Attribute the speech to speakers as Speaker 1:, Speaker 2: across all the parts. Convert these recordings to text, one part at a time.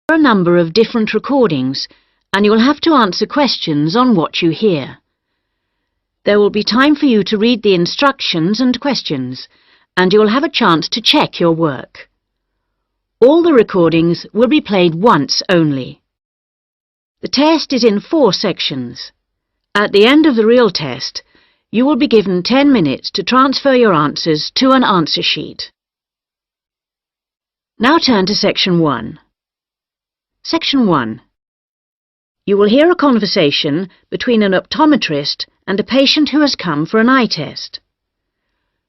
Speaker 1: There are a number of different recordings, and you will have to answer questions on what you hear. There will be time for you to read the instructions and questions, and you will have a chance to check your work. All the recordings will be played once only. The test is in 4 sections. At the end of the real test, you will be given 10 minutes to transfer your answers to an answer sheet. Now turn to Section 1. Section 1. You will hear a conversation between an optometrist and a patient who has come for an eye test.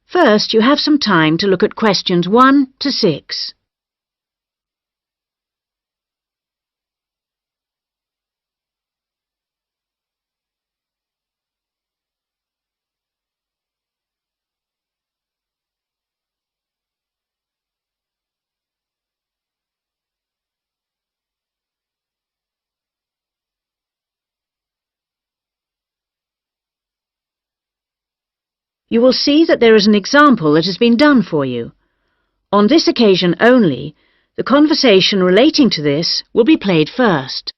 Speaker 1: First, you have some time to look at questions 1 to 6. You will see that there is an example that has been done for you. On this occasion only, the conversation relating to this will be played first.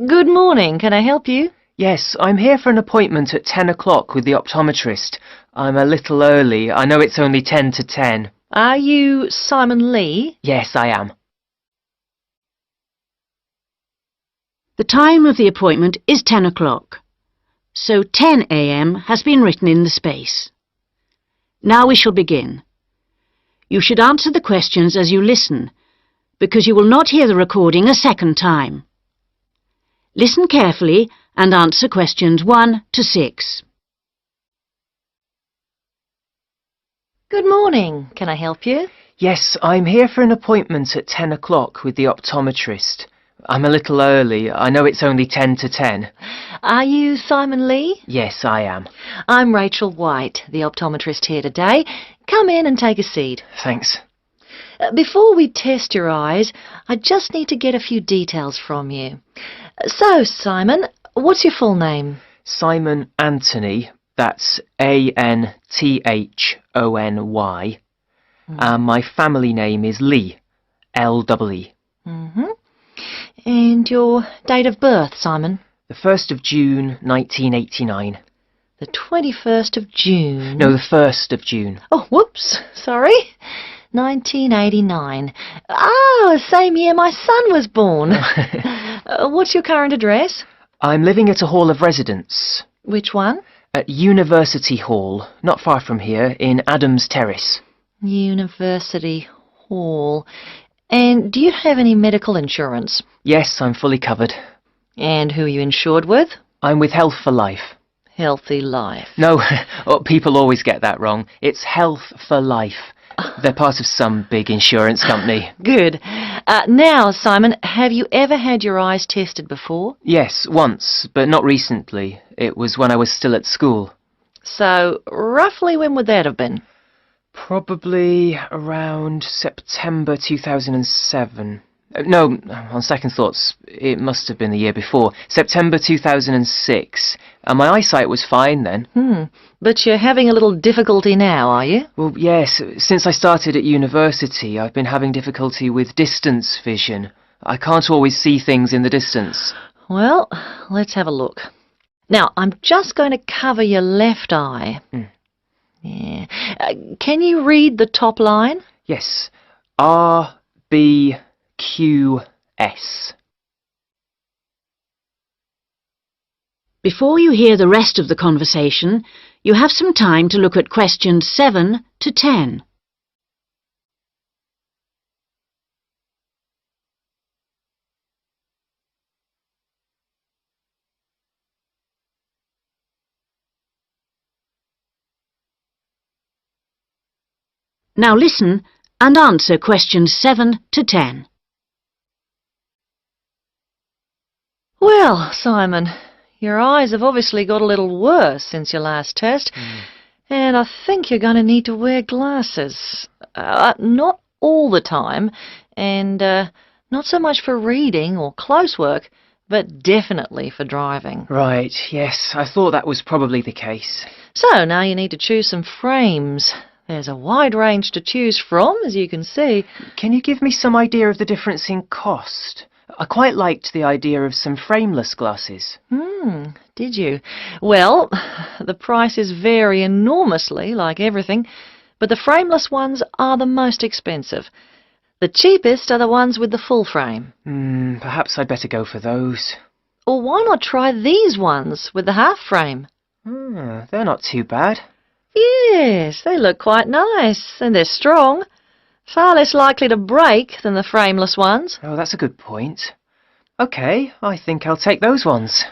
Speaker 2: Good morning. Can I help you?
Speaker 3: Yes, I'm here for an appointment at 10 o'clock with the optometrist. I'm a little early. I know it's only 10 to 10.
Speaker 2: Are you Simon Lee?
Speaker 3: Yes, I am.
Speaker 1: The time of the appointment is 10 o'clock. So 10 a.m. has been written in the space. Now we shall begin. You should answer the questions as you listen, because you will not hear the recording a second time. Listen carefully and answer questions 1 to 6.
Speaker 2: Good morning. Can I help you?
Speaker 3: Yes, I'm here for an appointment at 10 o'clock with the optometrist. I'm a little early. I know it's only 10 to 10.
Speaker 2: Are you Simon Lee?
Speaker 3: Yes, I am.
Speaker 2: I'm Rachel White, the optometrist here today. Come in and take a seat.
Speaker 3: Thanks.
Speaker 2: Before we test your eyes, I just need to get a few details from you. So, Simon, what's your full name?
Speaker 3: Simon Anthony. That's A-N-T-H-O-N-Y. And my family name is Lee. L-E-E.
Speaker 2: And your date of birth, Simon?
Speaker 3: The 1st of June, 1989.
Speaker 2: The 21st of June?
Speaker 3: No, the 1st of June.
Speaker 2: Oh, whoops, sorry. 1989. Ah, same year my son was born. What's your current address?
Speaker 3: I'm living at a hall of residence.
Speaker 2: Which one?
Speaker 3: At University Hall, not far from here, in Adams Terrace.
Speaker 2: University Hall. And do you have any medical insurance?
Speaker 3: Yes, I'm fully covered.
Speaker 2: And who are you insured with?
Speaker 3: I'm with Health for Life.
Speaker 2: Healthy Life.
Speaker 3: No, people always get that wrong. It's Health for Life. They're part of some big insurance company.
Speaker 2: Good. Now, Simon, have you ever had your eyes tested before?
Speaker 3: Yes, once, but not recently. It was when I was still at school.
Speaker 2: So, roughly when would that have been?
Speaker 3: Probably around September 2007. No, on second thoughts, it must have been the year before. September 2006. And my eyesight was fine then.
Speaker 2: But you're having a little difficulty now, are you?
Speaker 3: Well, yes. Since I started at university, I've been having difficulty with distance vision. I can't always see things in the distance.
Speaker 2: Well, let's have a look. Now, I'm just going to cover your left eye. Yeah. Can you read the top line?
Speaker 3: Yes. R-B-Q-S.
Speaker 1: Before you hear the rest of the conversation, you have some time to look at questions 7 to 10. Now listen and answer questions 7 to 10.
Speaker 2: Well, Simon, your eyes have obviously got a little worse since your last test, and I think you're going to need to wear glasses. Not all the time, and not so much for reading or close work, but definitely for driving.
Speaker 3: Right, yes, I thought that was probably the case.
Speaker 2: So now you need to choose some frames. There's a wide range to choose from, as you can see.
Speaker 3: Can you give me some idea of the difference in cost? I quite liked the idea of some frameless glasses.
Speaker 2: Did you? Well, the prices vary enormously, like everything, but the frameless ones are the most expensive. The cheapest are the ones with the full frame.
Speaker 3: Perhaps I'd better go for those.
Speaker 2: Or why not try these ones with the half frame?
Speaker 3: They're not too bad.
Speaker 2: Yes, they look quite nice, and they're strong. Far less likely to break than the frameless ones.
Speaker 3: Oh, that's a good point. OK, I think I'll take those ones.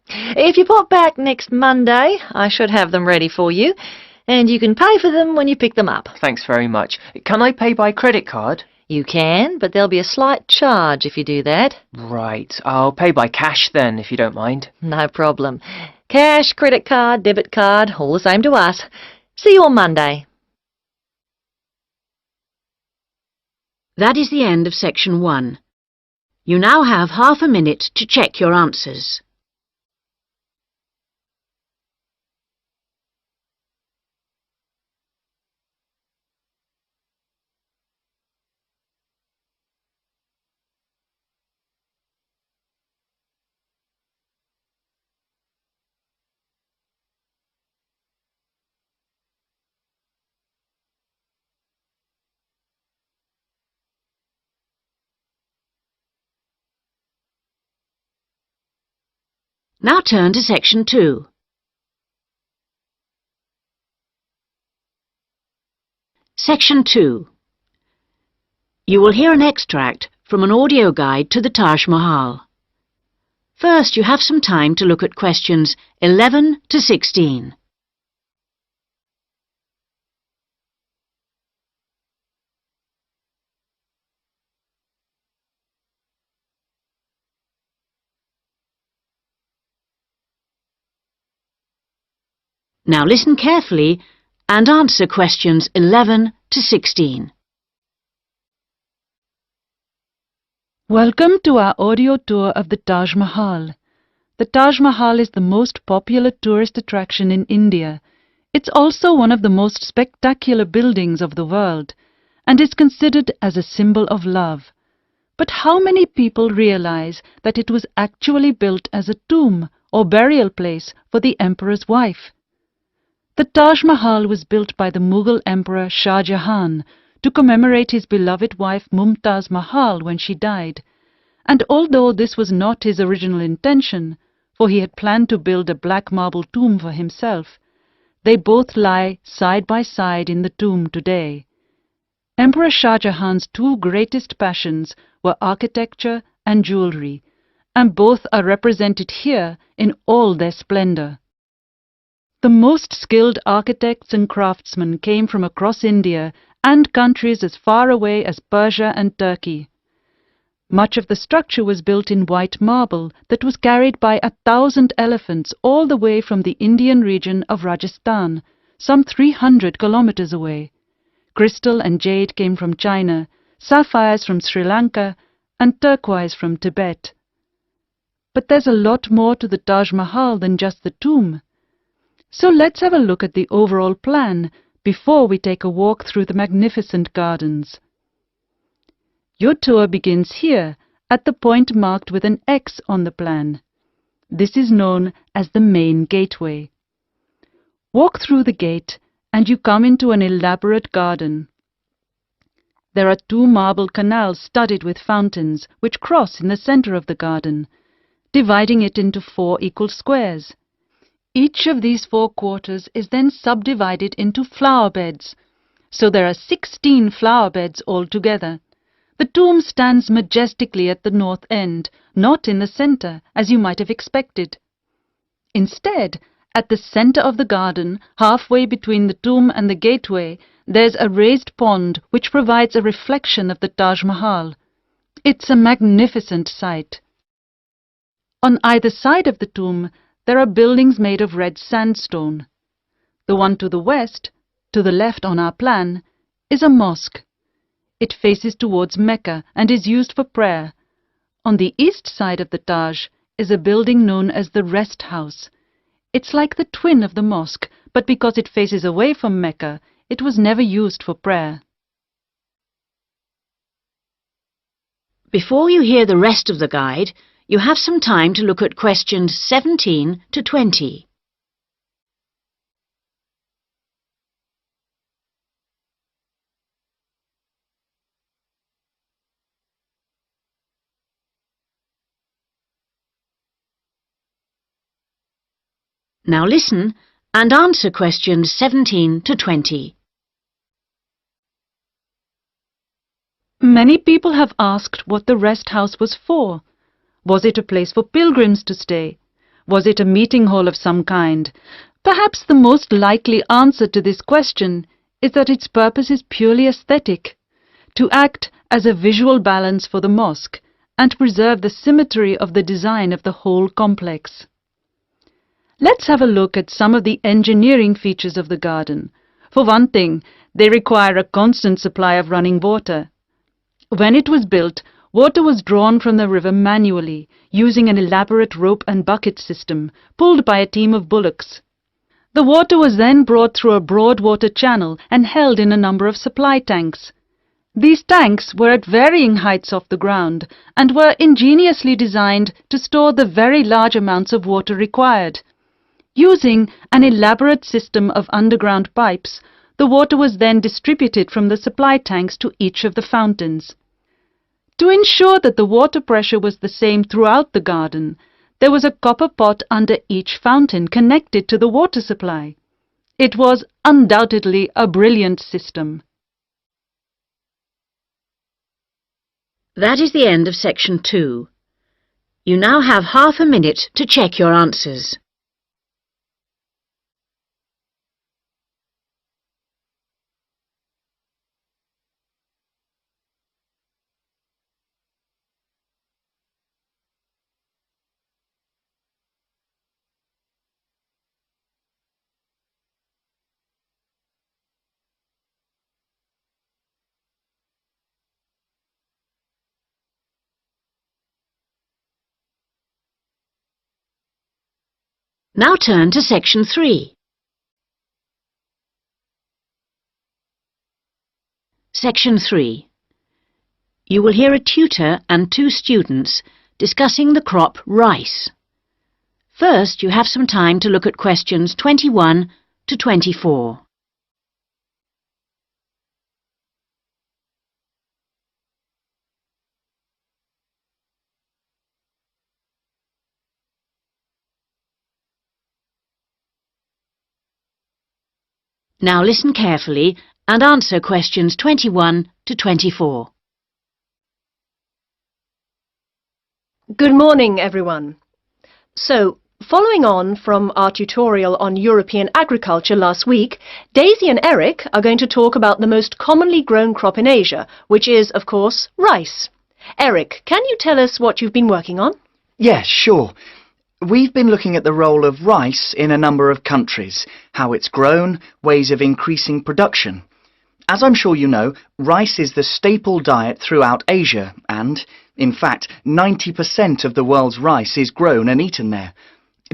Speaker 2: If you pop back next Monday, I should have them ready for you, and you can pay for them when you pick them up.
Speaker 3: Thanks very much. Can I pay by credit card?
Speaker 2: You can, but there'll be a slight charge if you do that.
Speaker 3: Right, I'll pay by cash then, if you don't mind.
Speaker 2: No problem. Cash, credit card, debit card, all the same to us. See you on Monday.
Speaker 1: That is the end of section 1. You now have half a minute to check your answers. Now turn to section 2. Section 2. You will hear an extract from an audio guide to the Taj Mahal. First, you have some time to look at questions 11 to 16. Now listen carefully and answer questions 11 to 16.
Speaker 4: Welcome to our audio tour of the Taj Mahal. The Taj Mahal is the most popular tourist attraction in India. It's also one of the most spectacular buildings of the world and is considered as a symbol of love. But how many people realize that it was actually built as a tomb or burial place for the emperor's wife? The Taj Mahal was built by the Mughal Emperor Shah Jahan to commemorate his beloved wife Mumtaz Mahal when she died. And although this was not his original intention, for he had planned to build a black marble tomb for himself, they both lie side by side in the tomb today. Emperor Shah Jahan's two greatest passions were architecture and jewelry, and both are represented here in all their splendor. The most skilled architects and craftsmen came from across India and countries as far away as Persia and Turkey. Much of the structure was built in white marble that was carried by 1,000 elephants all the way from the Indian region of Rajasthan, some 300 kilometers away. Crystal and jade came from China, sapphires from Sri Lanka, and turquoise from Tibet. But there's a lot more to the Taj Mahal than just the tomb. So let's have a look at the overall plan before we take a walk through the magnificent gardens. Your tour begins here, at the point marked with an X on the plan. This is known as the main gateway. Walk through the gate and you come into an elaborate garden. There are two marble canals studded with fountains which cross in the center of the garden, dividing it into 4 equal squares. Each of these 4 quarters is then subdivided into flower beds, so there are 16 flower beds altogether. The tomb stands majestically at the north end, not in the center, as you might have expected. Instead, at the center of the garden, halfway between the tomb and the gateway, there's a raised pond which provides a reflection of the Taj Mahal. It's a magnificent sight. On either side of the tomb, there are buildings made of red sandstone. The one to the west, to the left on our plan, is a mosque. It faces towards Mecca and is used for prayer. On the east side of the Taj is a building known as the Rest House. It's like the twin of the mosque, but because it faces away from Mecca, It was never used for prayer.
Speaker 1: Before you hear the rest of the guide, you have some time to look at questions 17 to 20. Now listen and answer questions 17 to 20.
Speaker 4: Many people have asked what the rest house was for. Was it a place for pilgrims to stay? Was it a meeting hall of some kind? Perhaps the most likely answer to this question is that its purpose is purely aesthetic, to act as a visual balance for the mosque and preserve the symmetry of the design of the whole complex. Let's have a look at some of the engineering features of the garden. For one thing, they require a constant supply of running water. When it was built, water was drawn from the river manually, using an elaborate rope and bucket system, pulled by a team of bullocks. The water was then brought through a broad water channel and held in a number of supply tanks. These tanks were at varying heights off the ground and were ingeniously designed to store the very large amounts of water required. Using an elaborate system of underground pipes, the water was then distributed from the supply tanks to each of the fountains. To ensure that the water pressure was the same throughout the garden, there was a copper pot under each fountain connected to the water supply. It was undoubtedly a brilliant system.
Speaker 1: That is the end of section 2. You now have half a minute to check your answers. Now turn to section 3. Section 3. You will hear a tutor and 2 students discussing the crop rice. First, you have some time to look at questions 21 to 24. Now listen carefully and answer questions 21 to 24.
Speaker 5: Good morning, everyone. So, following on from our tutorial on European agriculture last week, Daisy and Eric are going to talk about the most commonly grown crop in Asia, which is, of course, rice. Eric, can you tell us what you've been working on?
Speaker 6: Yes, sure. We've been looking at the role of rice in a number of countries, how it's grown, ways of increasing production. As I'm sure you know, rice is the staple diet throughout Asia and, in fact, 90% of the world's rice is grown and eaten there.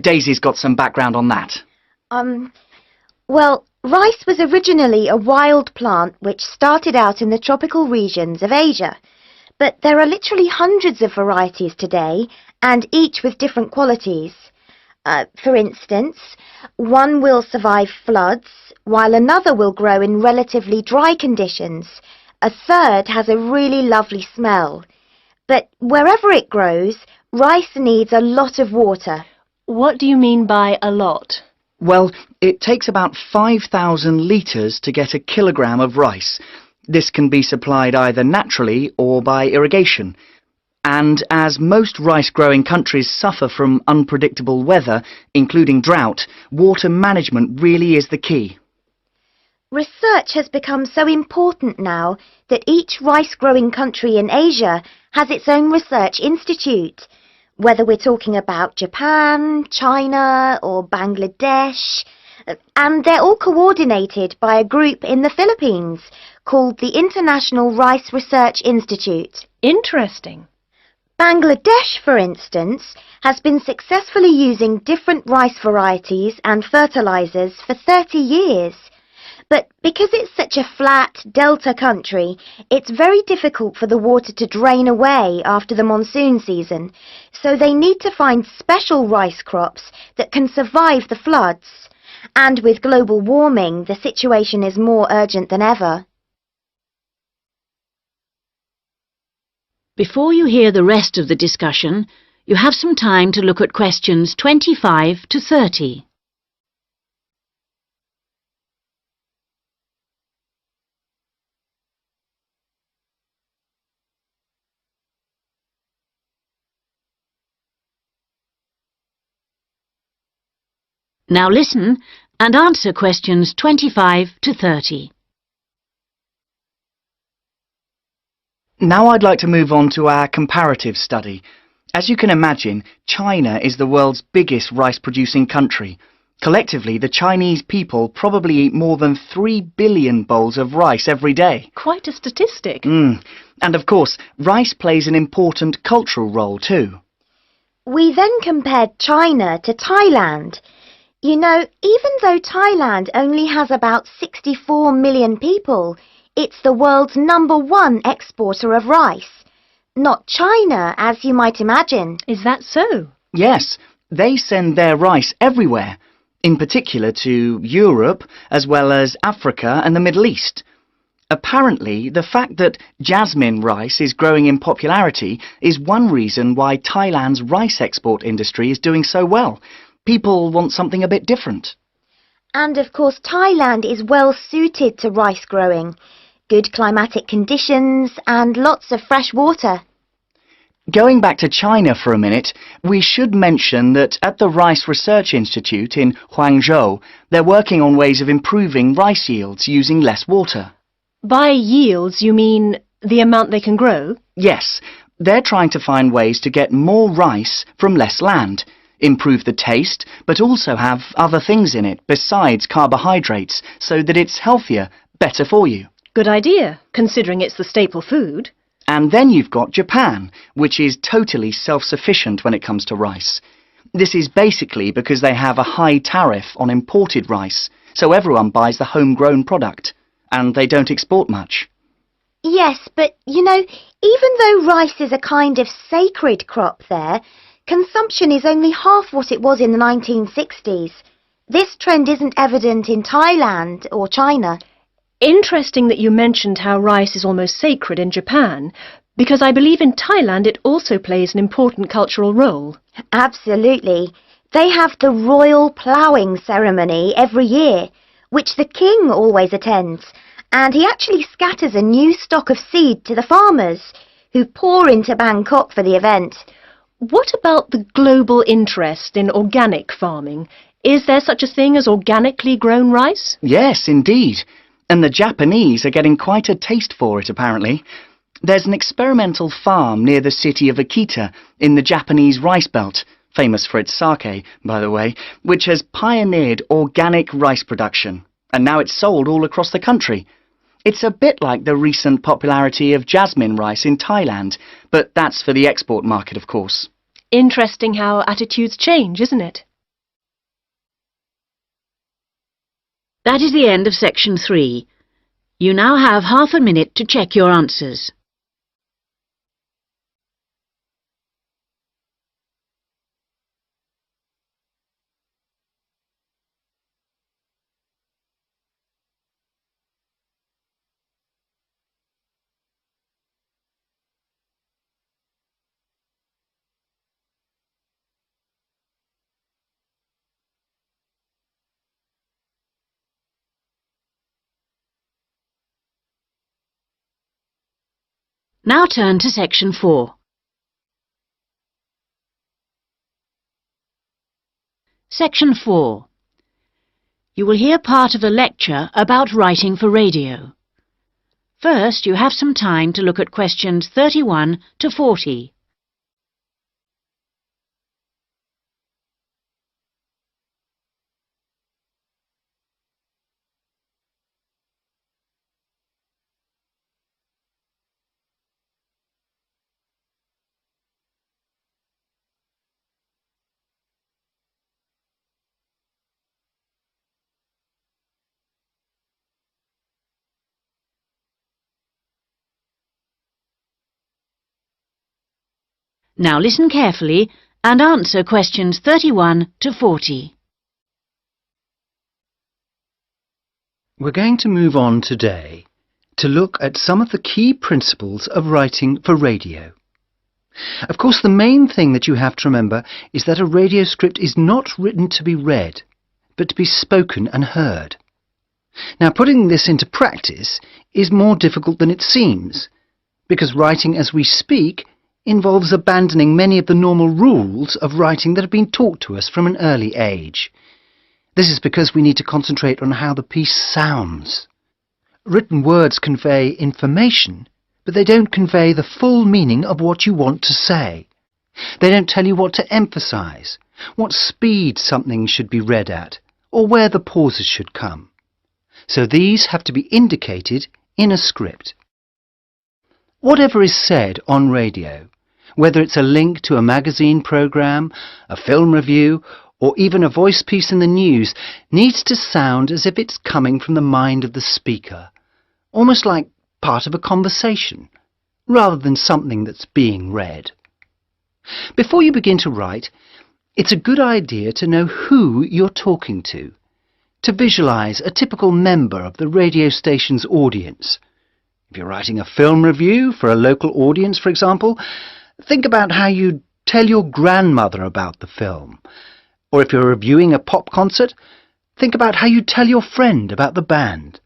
Speaker 6: Daisy's got some background on that.
Speaker 7: Well, rice was originally a wild plant which started out in the tropical regions of Asia. But there are literally hundreds of varieties today, and each with different qualities. For instance, one will survive floods, while another will grow in relatively dry conditions. A third has a really lovely smell. But wherever it grows, rice needs a lot of water.
Speaker 5: What do you mean by a lot?
Speaker 6: Well, it takes about 5,000 litres to get a kilogram of rice. This can be supplied either naturally or by irrigation. And as most rice-growing countries suffer from unpredictable weather, including drought, water management really is the key.
Speaker 7: Research has become so important now that each rice-growing country in Asia has its own research institute. Whether we're talking about Japan, China or Bangladesh, and they're all coordinated by a group in the Philippines called the International Rice Research Institute.
Speaker 5: Interesting.
Speaker 7: Bangladesh, for instance, has been successfully using different rice varieties and fertilizers for 30 years. But because it's such a flat, delta country, it's very difficult for the water to drain away after the monsoon season, so they need to find special rice crops that can survive the floods. And with global warming, the situation is more urgent than ever.
Speaker 1: Before you hear the rest of the discussion, you have some time to look at questions 25 to 30. Now listen and answer questions 25 to 30.
Speaker 6: Now I'd like to move on to our comparative study. As you can imagine, China is the world's biggest rice-producing country. Collectively, the Chinese people probably eat more than 3 billion bowls of rice every day.
Speaker 5: Quite a statistic.
Speaker 6: And of course, rice plays an important cultural role too.
Speaker 7: We then compared China to Thailand. You know, even though Thailand only has about 64 million people, it's the world's #1 exporter of rice. Not China, as you might imagine.
Speaker 5: Is that so?
Speaker 6: Yes, they send their rice everywhere, in particular to Europe, as well as Africa and the Middle East. Apparently, the fact that jasmine rice is growing in popularity is one reason why Thailand's rice export industry is doing so well. People want something a bit different.
Speaker 7: And of course, Thailand is well suited to rice growing. Good climatic conditions and lots of fresh water.
Speaker 6: Going back to China for a minute, we should mention that at the Rice Research Institute in Huangzhou, they're working on ways of improving rice yields using less water.
Speaker 5: By yields, you mean the amount they can grow?
Speaker 6: Yes, they're trying to find ways to get more rice from less land, improve the taste, but also have other things in it besides carbohydrates so that it's healthier, better for you.
Speaker 5: Good idea, considering it's the staple food.
Speaker 6: And then you've got Japan, which is totally self-sufficient when it comes to rice. This is basically because they have a high tariff on imported rice, so everyone buys the homegrown product, and they don't export much.
Speaker 7: Yes, but you know, even though rice is a kind of sacred crop there, consumption is only half what it was in the 1960s. This trend isn't evident in Thailand or China.
Speaker 5: Interesting that you mentioned how rice is almost sacred in Japan, because I believe in Thailand it also plays an important cultural role.
Speaker 7: Absolutely. They have the royal ploughing ceremony every year, which the king always attends, and he actually scatters a new stock of seed to the farmers, who pour into Bangkok for the event.
Speaker 5: What about the global interest in organic farming? Is there such a thing as organically grown rice?
Speaker 6: Yes, indeed. And the Japanese are getting quite a taste for it, apparently. There's an experimental farm near the city of Akita in the Japanese rice belt, famous for its sake, by the way, which has pioneered organic rice production, and now it's sold all across the country. It's a bit like the recent popularity of jasmine rice in Thailand, but that's for the export market, of course.
Speaker 5: Interesting how attitudes change, isn't it?
Speaker 1: That is the end of section 3. You now have half a minute to check your answers. Now turn to section 4. Section 4. You will hear part of a lecture about writing for radio. First, you have some time to look at questions 31 to 40. Now listen carefully and answer questions 31 to 40.
Speaker 8: We're going to move on today to look at some of the key principles of writing for radio. Of course, the main thing that you have to remember is that a radio script is not written to be read, but to be spoken and heard. Now, putting this into practice is more difficult than it seems, because writing as we speak involves abandoning many of the normal rules of writing that have been taught to us from an early age. This is because we need to concentrate on how the piece sounds. Written words convey information, but they don't convey the full meaning of what you want to say. They don't tell you what to emphasize, what speed something should be read at, or where the pauses should come. So these have to be indicated in a script. Whatever is said on radio, whether it's a link to a magazine program, a film review, or even a voice piece in the news, needs to sound as if it's coming from the mind of the speaker, almost like part of a conversation, rather than something that's being read. Before you begin to write, it's a good idea to know who you're talking to visualize a typical member of the radio station's audience. If you're writing a film review for a local audience, for example, think about how you'd tell your grandmother about the film. Or if you're reviewing a pop concert, think about how you'd tell your friend about the band.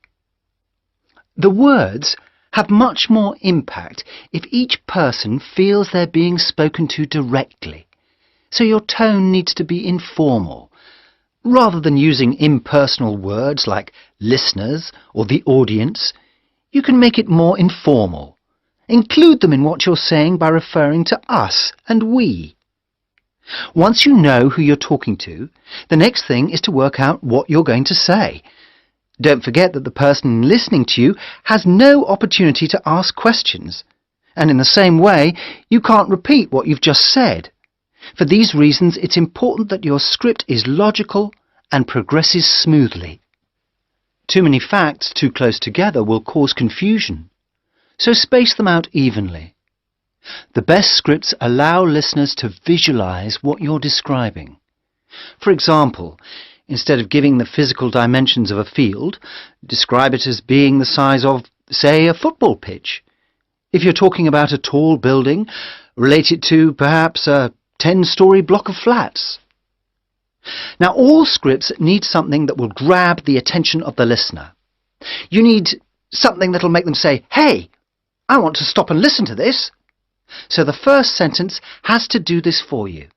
Speaker 8: The words have much more impact if each person feels they're being spoken to directly. So your tone needs to be informal. Rather than using impersonal words like listeners or the audience, you can make it more informal. Include them in what you're saying by referring to us and we. Once you know who you're talking to, the next thing is to work out what you're going to say. Don't forget that the person listening to you has no opportunity to ask questions. And in the same way, you can't repeat what you've just said. For these reasons, it's important that your script is logical and progresses smoothly. Too many facts too close together will cause confusion, so space them out evenly. The best scripts allow listeners to visualize what you're describing. For example, instead of giving the physical dimensions of a field, describe it as being the size of, say, a football pitch. If you're talking about a tall building, relate it to perhaps a 10-story block of flats. Now, all scripts need something that will grab the attention of the listener. You need something that'll make them say, "Hey, I want to stop and listen to this." So the first sentence has to do this for you.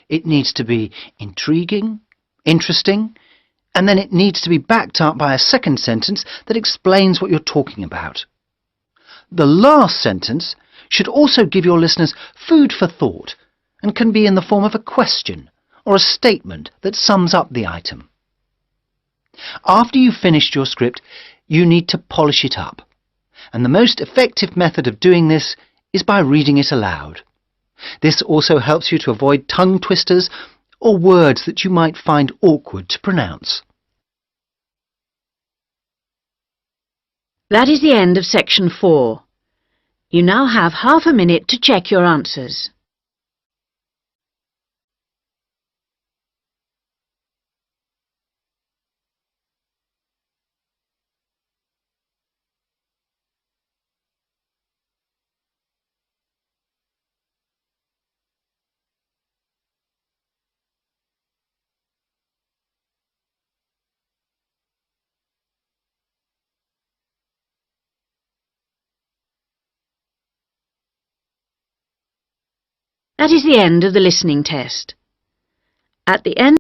Speaker 8: It needs to be intriguing, interesting, and then it needs to be backed up by a second sentence that explains what you're talking about. The last sentence should also give your listeners food for thought and can be in the form of a question or a statement that sums up the item. After you've finished your script, you need to polish it up. And the most effective method of doing this is by reading it aloud. This also helps you to avoid tongue twisters or words that you might find awkward to pronounce.
Speaker 1: That is the end of section 4. You now have half a minute to check your answers. That is the end of the listening test. At the end